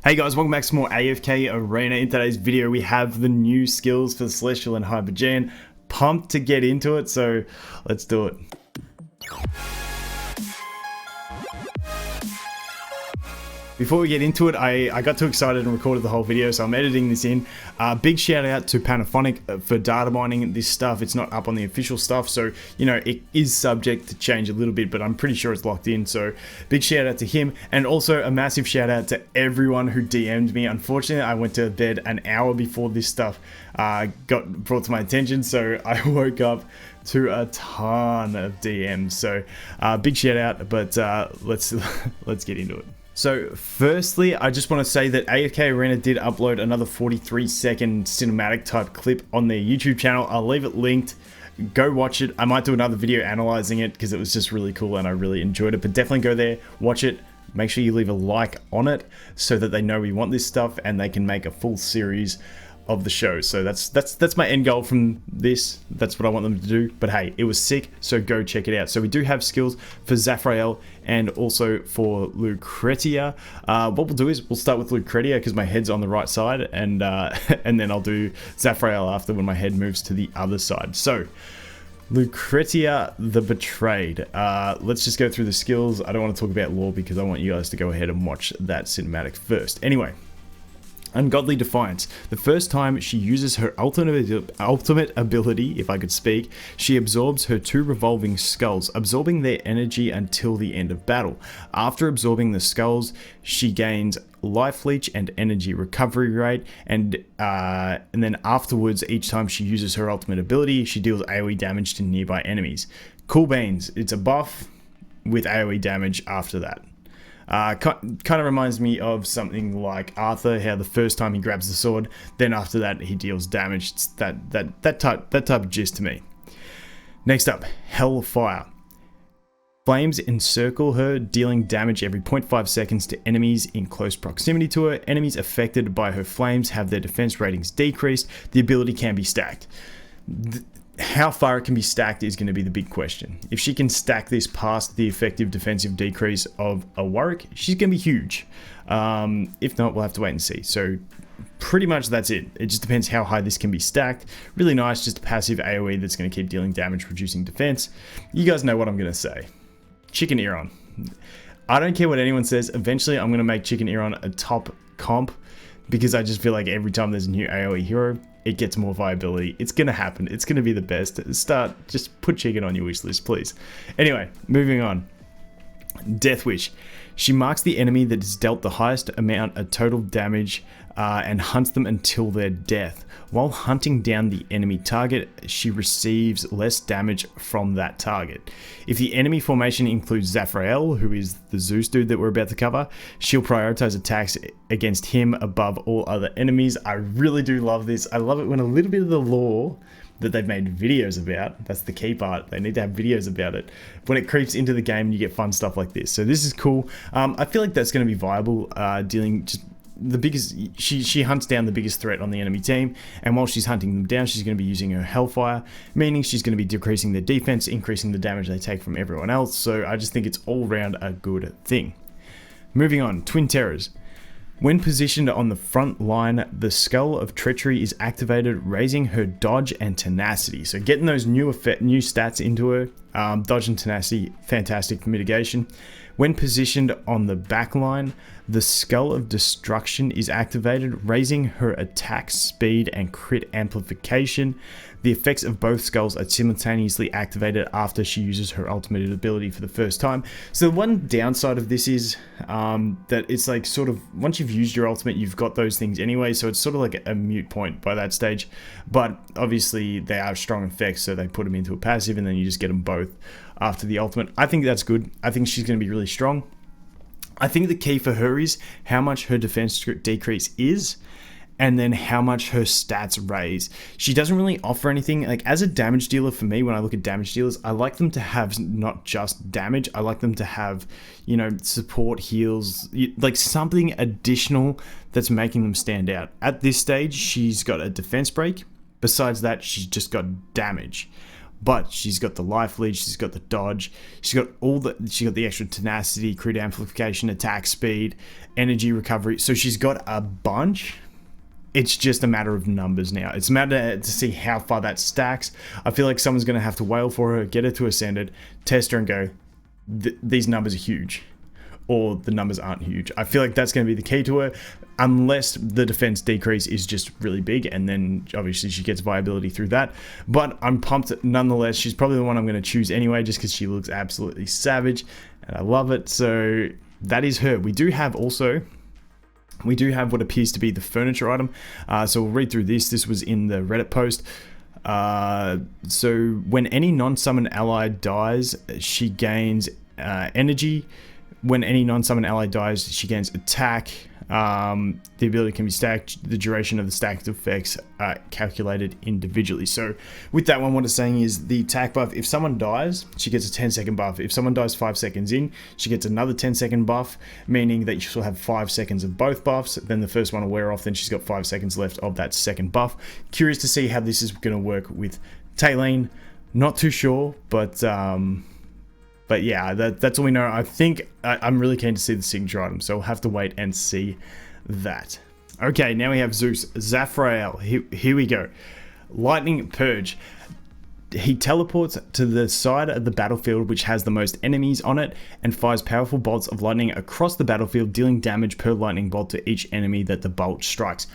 Hey guys, welcome back to more AFK Arena. In today's video we have the new skills for Celestial and Hypogean. Pumped to get into it, so let's do it. Before we get into it, I got too excited and recorded the whole video, so I'm editing this in. Big shout out to Panafonic for data mining this stuff. It's not up on the official stuff, so you know it is subject to change a little bit, but I'm pretty sure it's locked in. So big shout out to him, and also a massive shout out to everyone who DM'd me. Unfortunately, I went to bed an hour before this stuff got brought to my attention, so I woke up to a ton of DMs. So big shout out, but let's get into it. So firstly, I just want to say that AFK Arena did upload another 43-second cinematic type clip on their YouTube channel. I'll leave it linked. Go watch it. I might do another video analyzing it because it was just really cool and I really enjoyed it. But definitely go there, watch it. Make sure you leave a like on it so that they know we want this stuff and they can make a full series of the show. So that's my end goal from this. That's what I want them to do. But hey, it was sick, so go check it out. So we do have skills for Zaphrael and also for Lucretia. What we'll do is we'll start with Lucretia because my head's on the right side, and and then I'll do Zaphrael after when my head moves to the other side. So Lucretia the Betrayed. Let's just go through the skills. I don't want to talk about lore because I want you guys to go ahead and watch that cinematic first. Anyway, Ungodly Defiance. The first time she uses her ultimate ability, if I could speak, she absorbs her two revolving skulls, absorbing their energy until the end of battle. After absorbing the skulls, she gains life leech and energy recovery rate, and then afterwards, each time she uses her ultimate ability, she deals AoE damage to nearby enemies. Cool beans. It's a buff with AoE damage after that. Kind of reminds me of something like Arthur, how the first time he grabs the sword, then after that he deals damage. It's that type of gist to me. Next up, Hellfire. Flames encircle her, dealing damage every 0.5 seconds to enemies in close proximity to her. Enemies affected by her flames have their defense ratings decreased. The ability can be stacked. How far it can be stacked is going to be the big question. If she can stack this past the effective defensive decrease of a Warwick, she's going to be huge. If not, we'll have to wait and see. So pretty much that's it. It just depends how high this can be stacked. Really nice, just a passive AoE that's going to keep dealing damage, reducing defense. You guys know what I'm going to say. Chicken Eron. I don't care what anyone says. Eventually, I'm going to make Chicken Eron a top comp because I just feel like every time there's a new AoE hero, it gets more viability. It's gonna happen. It's gonna be the best. Just put Chicken on your wish list, please. Anyway, moving on. Death Wish. She marks the enemy that is dealt the highest amount of total damage and hunts them until their death. While hunting down the enemy target, she receives less damage from that target. If the enemy formation includes Zaphrael, who is the Zeus dude that we're about to cover, she'll prioritize attacks against him above all other enemies. I really do love this. I love it when a little bit of the lore that they've made videos about, that's the key part, they need to have videos about it, when it creeps into the game, you get fun stuff like this. So this is cool. I feel like that's going to be viable, dealing just the biggest, she hunts down the biggest threat on the enemy team, and while she's hunting them down, she's going to be using her Hellfire, meaning she's going to be decreasing their defense, increasing the damage they take from everyone else. So I just think it's all round a good thing. Moving on, Twin Terrors. When positioned on the front line, the Skull of Treachery is activated, raising her dodge and tenacity. So getting those new stats into her, dodge and tenacity, fantastic for mitigation. When positioned on the back line, the Skull of Destruction is activated, raising her attack speed and crit amplification. The effects of both skulls are simultaneously activated after she uses her ultimate ability for the first time. So the one downside of this is that it's like sort of, once you've used your ultimate, you've got those things anyway, so it's sort of like a moot point by that stage. But obviously they are strong effects, so they put them into a passive and then you just get them both after the ultimate. I think that's good. I think she's going to be really strong. I think the key for her is how much her defense decrease is, and then how much her stats raise. She doesn't really offer anything. Like, as a damage dealer, for me, when I look at damage dealers, I like them to have not just damage, I like them to have, you know, support, heals, like something additional that's making them stand out. At this stage, she's got a defense break. Besides that, she's just got damage. but she's got the life lead, she's got the dodge, she's got the extra tenacity, crit amplification, attack speed, energy recovery. So she's got a bunch. It's just a matter of numbers now. It's a matter to see how far that stacks. I feel like someone's going to have to wail for her, get her to Ascended, test her and go, these numbers are huge. Or the numbers aren't huge. I feel like that's going to be the key to her, unless the defense decrease is just really big, and then obviously she gets viability through that. But I'm pumped nonetheless. She's probably the one I'm going to choose anyway, just because she looks absolutely savage, and I love it. So that is her. We do have what appears to be the furniture item. So we'll read through this. This was in the Reddit post. So when any non-summon ally dies, she gains energy. When any non-summon ally dies, she gains attack. The ability can be stacked. The duration of the stacked effects are calculated individually. So with that one, what it's saying is the attack buff, if someone dies, she gets a 10-second buff. If someone dies 5 seconds in, she gets another 10-second buff, meaning that she'll have 5 seconds of both buffs. Then the first one will wear off, then she's got 5 seconds left of that second buff. Curious to see how this is going to work with Taylene. Not too sure, but yeah, that's all we know. I think I'm really keen to see the signature item, so we'll have to wait and see that. Okay, now we have Zeus. Zaphrael. Here we go. Lightning Purge. He teleports to the side of the battlefield which has the most enemies on it and fires powerful bolts of lightning across the battlefield, dealing damage per lightning bolt to each enemy that the bolt strikes.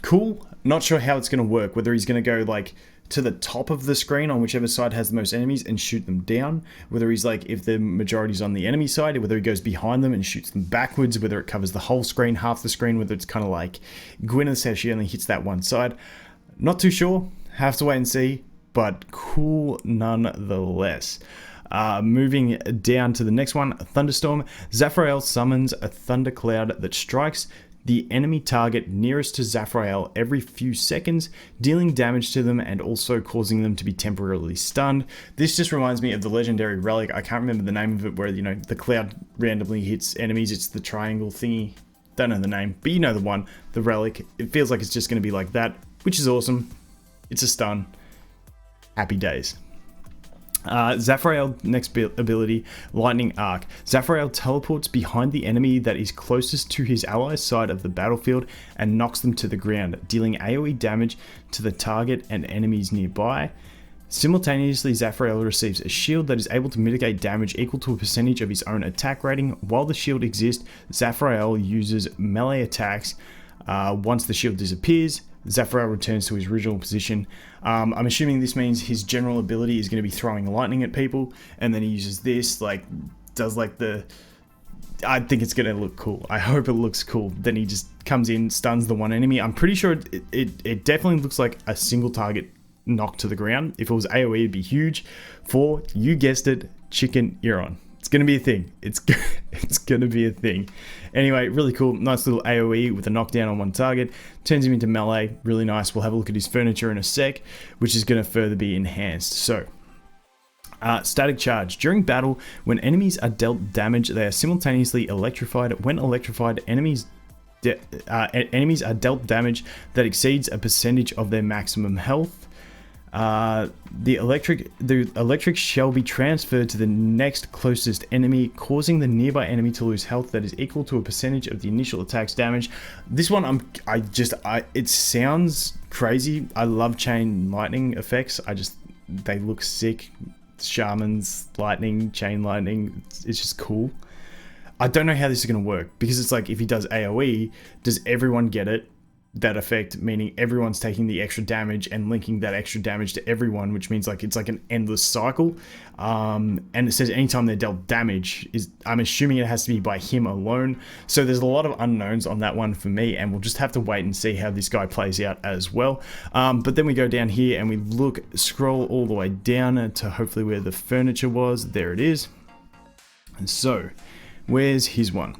Cool. Not sure how it's going to work, whether he's going to go like to the top of the screen on whichever side has the most enemies and shoot them down, whether he's like, if the majority's on the enemy side, whether he goes behind them and shoots them backwards, whether it covers the whole screen, half the screen, whether it's kind of like Gwyneth, how she only hits that one side. Not too sure, have to wait and see, but cool nonetheless. Moving down to the next one, Thunderstorm. Zaphrael summons a thundercloud that strikes the enemy target nearest to Zaphrael every few seconds, dealing damage to them and also causing them to be temporarily stunned. This just reminds me of the legendary relic. I can't remember the name of it, where, you know, the cloud randomly hits enemies. It's the triangle thingy. Don't know the name, but you know the one, the relic. It feels like it's just going to be like that, which is awesome. It's a stun. Happy days. Zaphrael, next ability, Lightning Arc. Zaphrael teleports behind the enemy that is closest to his ally's side of the battlefield and knocks them to the ground, dealing AoE damage to the target and enemies nearby. Simultaneously, Zaphrael receives a shield that is able to mitigate damage equal to a percentage of his own attack rating. While the shield exists, Zaphrael uses melee attacks. Once the shield disappears, Zaphrael returns to his original position. I'm assuming this means his general ability is going to be throwing lightning at people, and then he uses this, like, does like the... I think it's going to look cool. I hope it looks cool. Then he just comes in, stuns the one enemy. I'm pretty sure it definitely looks like a single target knocked to the ground. If it was AoE, it'd be huge. For, you guessed it, chicken, you're on. It's going to be a thing. It's going to be a thing. Anyway, really cool. Nice little AoE with a knockdown on one target. Turns him into melee. Really nice. We'll have a look at his furniture in a sec, which is going to further be enhanced. So, static charge. During battle, when enemies are dealt damage, they are simultaneously electrified. When electrified, enemies are dealt damage that exceeds a percentage of their maximum health. The electric shall be transferred to the next closest enemy, causing the nearby enemy to lose health that is equal to a percentage of the initial attack's damage. This one, it sounds crazy. I love chain lightning effects. They look sick. Shamans, lightning, chain lightning. It's just cool. I don't know how this is going to work, because it's like, if he does AoE, does everyone get it? That effect, meaning everyone's taking the extra damage and linking that extra damage to everyone, which means like it's like an endless cycle. And it says anytime they're dealt damage, I'm assuming it has to be by him alone. So there's a lot of unknowns on that one for me, and we'll just have to wait and see how this guy plays out as well. But then we go down here and we scroll all the way down to hopefully where the furniture was. There it is. And so, where's his one?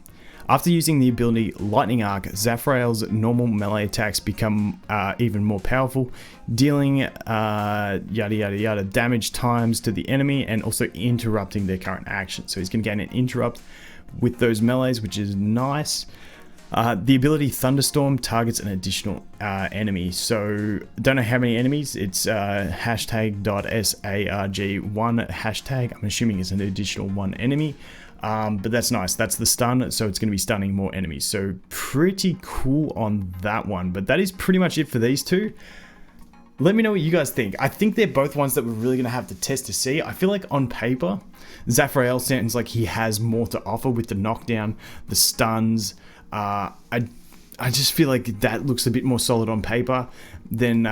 After using the ability Lightning Arc, Zaphrael's normal melee attacks become even more powerful, dealing yada yada yada damage times to the enemy and also interrupting their current action. So he's going to gain an interrupt with those melees, which is nice. The ability Thunderstorm targets an additional enemy. So don't know how many enemies. It's hashtag.sarg1 hashtag. I'm assuming it's an additional one enemy. But that's nice. That's the stun, so it's going to be stunning more enemies. So pretty cool on that one. But that is pretty much it for these two. Let me know what you guys think. I think they're both ones that we're really going to have to test to see. I feel like on paper, Zaphrael sounds like he has more to offer with the knockdown, the stuns. I just feel like that looks a bit more solid on paper than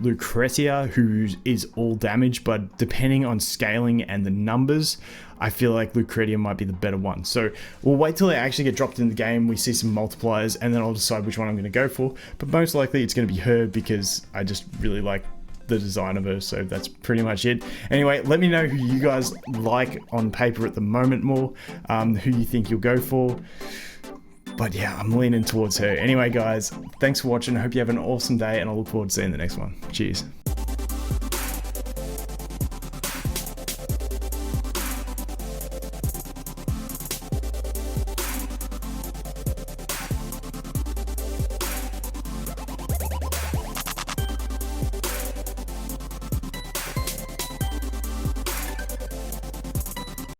Lucretia, who is all damage, but depending on scaling and the numbers, I feel like Lucretia might be the better one. So we'll wait till they actually get dropped in the game, we see some multipliers, and then I'll decide which one I'm going to go for. But most likely it's going to be her, because I just really like the design of her. So that's pretty much it. Anyway, let me know who you guys like on paper at the moment more, who you think you'll go for. But yeah, I'm leaning towards her. Anyway, guys, thanks for watching. I hope you have an awesome day, and I look forward to seeing the next one. Cheers.